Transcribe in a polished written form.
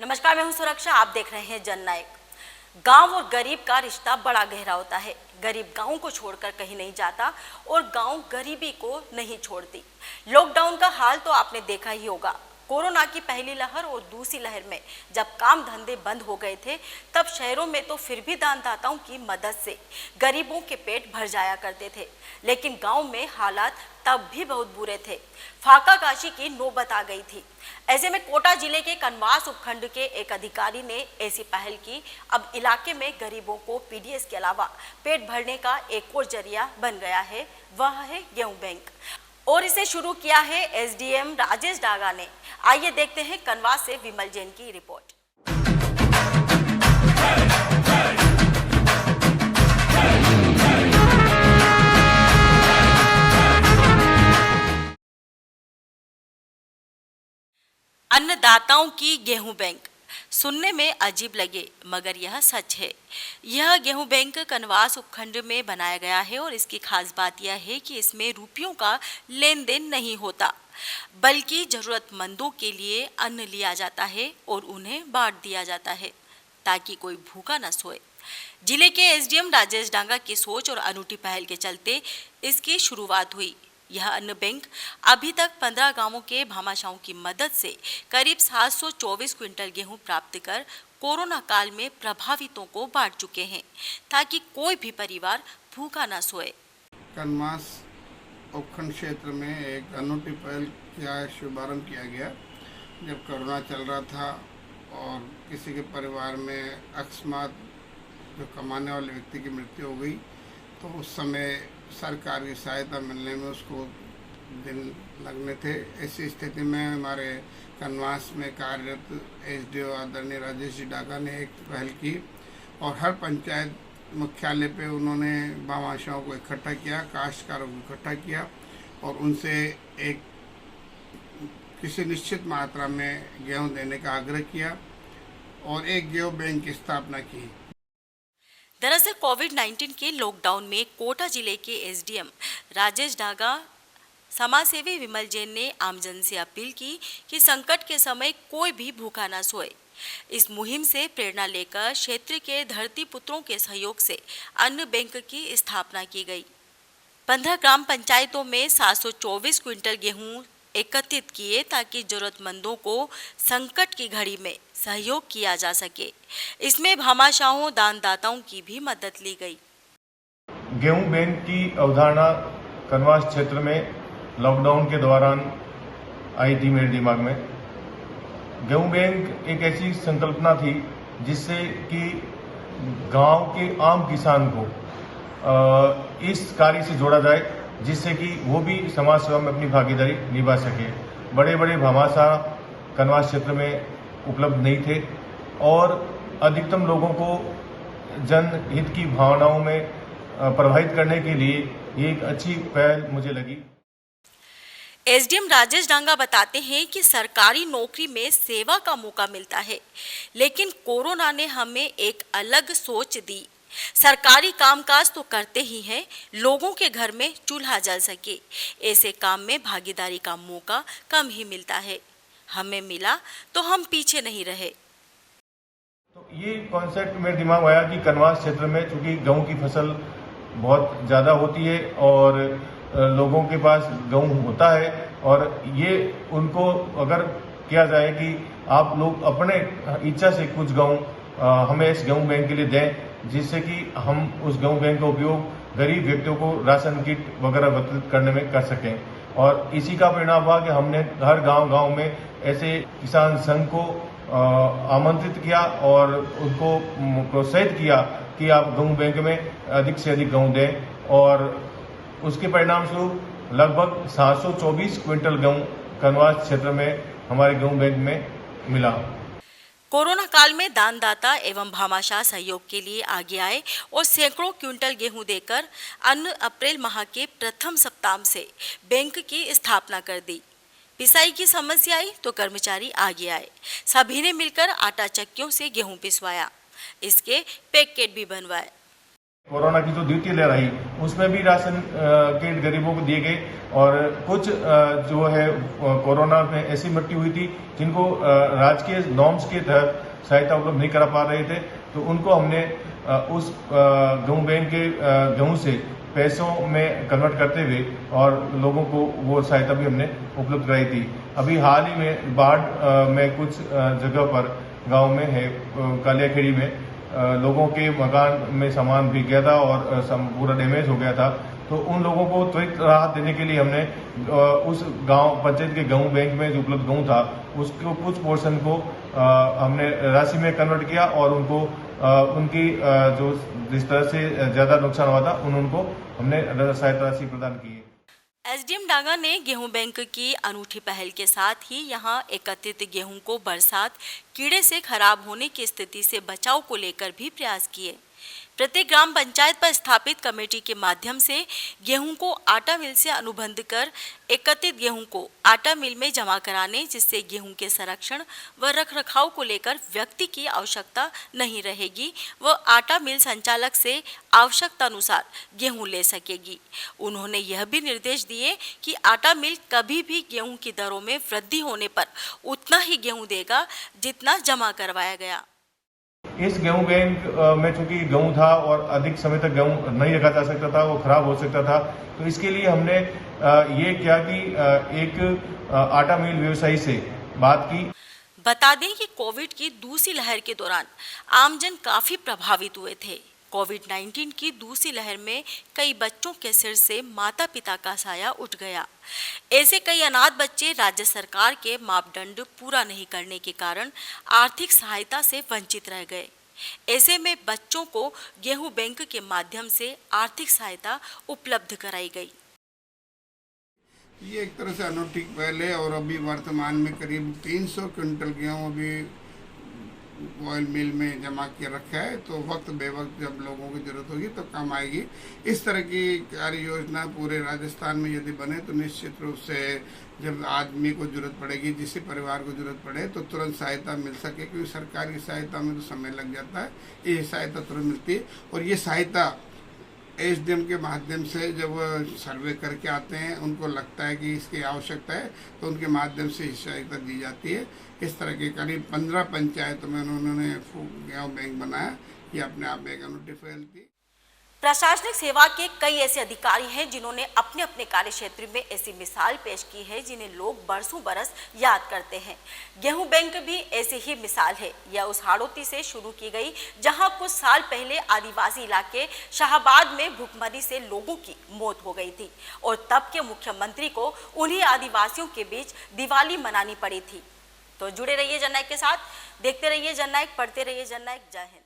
नमस्कार, मैं हूं सुरक्षा। आप देख रहे हैं जननायक। गांव और गरीब का रिश्ता बड़ा गहरा होता है। गरीब गांव को छोड़कर कहीं नहीं जाता और गांव गरीबी को नहीं छोड़ती। लॉकडाउन का हाल तो आपने देखा ही होगा। कोरोना की पहली लहर और दूसरी लहर में जब काम धंधे बंद हो गए थे, तब शहरों में तो फिर भी दानदाताओं की मदद से गरीबों के पेट भर जाया करते थे, लेकिन गांव में हालात तब भी बहुत बुरे थे। फाका काशी की नौबत आ गई थी। ऐसे में कोटा जिले के कनवास उपखंड के एक अधिकारी ने ऐसी पहल की। अब इलाके में गरीबों को पीडीएस के अलावा पेट भरने का एक और जरिया बन गया है, वह है गेहूं बैंक, और इसे शुरू किया है एसडीएम राजेश डागा ने। आइए देखते हैं कनवास से विमल जैन की रिपोर्ट। अन्नदाताओं की गेहूं बैंक सुनने में अजीब लगे, मगर यह सच है। यह गेहूं बैंक कनवास उपखंड में बनाया गया है और इसकी खास बात यह है कि इसमें रुपयों का लेन देन नहीं होता, बल्कि जरूरतमंदों के लिए अन्न लिया जाता है और उन्हें बांट दिया जाता है ताकि कोई भूखा न सोए। जिले के एसडीएम राजेश डांगा की सोच और अनूठी पहल के चलते इसकी शुरुआत हुई। यह अन्न बैंक अभी तक 15 गांवों के भामाशाहों की मदद से करीब 724 क्विंटल गेहूं प्राप्त कर कोरोना काल में प्रभावितों को बांट चुके हैं, ताकि कोई भी परिवार भूखा न सोए। कनवास उपखंड क्षेत्र में एक अनूठी पहल का शुभारंभ किया गया। जब कोरोना चल रहा था और किसी के परिवार में अकस्मात जो कमाने वाले व्यक्ति की मृत्यु हो गई, तो उस समय सरकार की सहायता मिलने में उसको दिन लगने थे। ऐसी स्थिति में हमारे कनवास में कार्यरत एसडीओ आदरणीय राजेश जी डागा ने एक पहल की और हर पंचायत मुख्यालय पे उन्होंने भामाशाहों को इकट्ठा किया, काश्तकारों को इकट्ठा किया और उनसे एक किसी निश्चित मात्रा में गेहूं देने का आग्रह किया और एक गेहूं बैंक की स्थापना की। दरअसल कोविड-19 के लॉकडाउन में कोटा जिले के एसडीएम राजेश डागा, समाजसेवी विमल जैन ने आमजन से अपील की कि संकट के समय कोई भी भूखा न सोए। इस मुहिम से प्रेरणा लेकर क्षेत्र के धरती पुत्रों के सहयोग से अन्न बैंक की स्थापना की गई। 15 ग्राम पंचायतों में 724 क्विंटल गेहूं एकत्रित किए ताकि जरूरतमंदों को संकट की घड़ी में सहयोग किया जा सके। इसमें भामाशाहों दानदाताओं की भी मदद ली गई। गेहूं बैंक की अवधारणा कनवास क्षेत्र में लॉकडाउन के दौरान आई थी मेरे दिमाग में। गेहूं बैंक एक ऐसी संकल्पना थी जिससे कि गांव के आम किसान को इस कार्य से जोड़ा जाए, जिससे कि वो भी समाज सेवा में अपनी भागीदारी निभा सके। बड़े बड़े भामाशाह कनवास क्षेत्र में उपलब्ध नहीं थे और अधिकतम लोगों को जनहित की भावनाओं में प्रभावित करने के लिए ये एक अच्छी पहल मुझे लगी। एसडीएम राजेश डांगा बताते हैं कि सरकारी नौकरी में सेवा का मौका मिलता है, लेकिन कोरोना ने हमें एक अलग सोच दी। सरकारी कामकाज तो करते ही हैं, लोगों के घर में चूल्हा जल सके, ऐसे काम में भागीदारी का मौका कम ही मिलता है। हमें मिला तो हम पीछे नहीं रहे। तो ये कॉन्सेप्ट मेरे दिमाग में आया कि कनवास क्षेत्र में चूंकि गेहूं की फसल बहुत ज़्यादा होती है और लोगों के पास गेहूं होता है, और ये उनको अगर किया जाए कि आप लोग अपने इच्छा से कुछ गेहूं हमें इस गेहूं बैंक के लिए दें, जिससे कि हम उस गेहूं बैंक का उपयोग गरीब व्यक्तियों को राशन किट वगैरह वितरित करने में कर सकें। और इसी का परिणाम हुआ कि हमने हर गांव में ऐसे किसान संघ को आमंत्रित किया और उनको प्रोत्साहित किया कि आप गेहूं बैंक में अधिक से अधिक गेहूं दें, और उसके परिणाम स्वरूप लगभग 724 क्विंटल गेहूं कनवास क्षेत्र में हमारे गेहूं बैंक में मिला। कोरोना काल में दानदाता एवं भामाशाह सहयोग के लिए आगे आए और सैकड़ों क्विंटल गेहूं देकर अन्न अप्रैल माह के प्रथम सप्ताह से बैंक की स्थापना कर दी। पिसाई की समस्या आई तो कर्मचारी आगे आए, सभी ने मिलकर आटा चक्कियों से गेहूं पिसवाया, इसके पैकेट भी बनवाए। कोरोना की जो द्वितीय लहर आई उसमें भी राशन किट गरीबों को दिए गए और कुछ जो है कोरोना में ऐसी मृत्यु हुई थी जिनको राजकीय नॉर्म्स के तहत सहायता उपलब्ध नहीं करा पा रहे थे, तो उनको हमने उस गेहूं बैंक के गेहूं से पैसों में कन्वर्ट करते हुए और लोगों को वो सहायता भी हमने उपलब्ध कराई थी। अभी हाल ही में बाढ़ में कुछ जगह पर गांव में है कालियाखेड़ी में लोगों के मकान में सामान बिक गया था और पूरा डैमेज हो गया था, तो उन लोगों को त्वरित राहत देने के लिए हमने उस गांव पंचायत के गेहूं बैंक में जो उपलब्ध गेहूं था उसको कुछ पोर्शन को हमने राशि में कन्वर्ट किया और उनको उनकी जो जिस तरह से ज्यादा नुकसान हुआ था उनको हमने सहायता राशि प्रदान की है। एसडीएम डांगा ने गेहूं बैंक की अनूठी पहल के साथ ही यहां एकत्रित गेहूं को बरसात कीड़े से खराब होने की स्थिति से बचाव को लेकर भी प्रयास किए। प्रत्येक ग्राम पंचायत पर स्थापित कमेटी के माध्यम से गेहूं को आटा मिल से अनुबंध कर एकत्रित गेहूं को आटा मिल में जमा कराने, जिससे गेहूं के संरक्षण व रखरखाव को लेकर व्यक्ति की आवश्यकता नहीं रहेगी व आटा मिल संचालक से आवश्यकता अनुसार गेहूं ले सकेगी। उन्होंने यह भी निर्देश दिए कि आटा मिल कभी भी गेहूं की दरों में वृद्धि होने पर उतना ही गेहूं देगा जितना जमा करवाया गया। इस गेहूं बैंक में चूंकि गेहूं था और अधिक समय तक गेहूं नहीं रखा जा सकता था, वो खराब हो सकता था, तो इसके लिए हमने ये किया कि एक आटा मिल व्यवसायी से बात की। बता दें कि कोविड की दूसरी लहर के दौरान आमजन काफी प्रभावित हुए थे। कोविड-19 की दूसरी लहर में कई बच्चों के सिर से माता पिता का साया उठ गया। ऐसे कई अनाथ बच्चे राज्य सरकार के मापदंड पूरा नहीं करने के कारण आर्थिक सहायता से वंचित रह गए। ऐसे में बच्चों को गेहूं बैंक के माध्यम से आर्थिक सहायता उपलब्ध कराई गई। ये एक तरह से अनूठी पहल है और अभी वर्तमान में करीब 300 क्विंटल गेहूँ अभी ऑयल मिल में जमा किए रखा है, तो वक्त बेवक्त जब लोगों की जरूरत होगी तो काम आएगी। इस तरह की कार्य योजना पूरे राजस्थान में यदि बने तो निश्चित रूप से जब आदमी को जरूरत पड़ेगी, जिस परिवार को जरूरत पड़े तो तुरंत सहायता मिल सके, क्योंकि सरकार की सहायता में तो समय लग जाता है, ये सहायता तुरंत मिलती है। और ये सहायता एसडीएम के माध्यम से जब सर्वे करके आते हैं, उनको लगता है कि इसकी आवश्यकता है तो उनके माध्यम से सहायता दी जाती है। इस तरह के करीब 15 पंचायतों में उन्होंने गेहूं बैंक बनाया। ये अपने आप एक अनूठी पहल थी। प्रशासनिक सेवा के कई ऐसे अधिकारी हैं जिन्होंने अपने अपने कार्य क्षेत्र में ऐसी मिसाल पेश की है जिन्हें लोग बरसों बरस याद करते हैं। गेहूं बैंक भी ऐसी ही मिसाल है। यह उस हाड़ौती से शुरू की गई जहां कुछ साल पहले आदिवासी इलाके शाहबाद में भूखमरी से लोगों की मौत हो गई थी और तब के मुख्यमंत्री को उन्हीं आदिवासियों के बीच दिवाली मनानी पड़ी थी। तो जुड़े रहिए जननायक के साथ, देखते रहिए जननायक, पढ़ते रहिए जननायक। जय हिंद।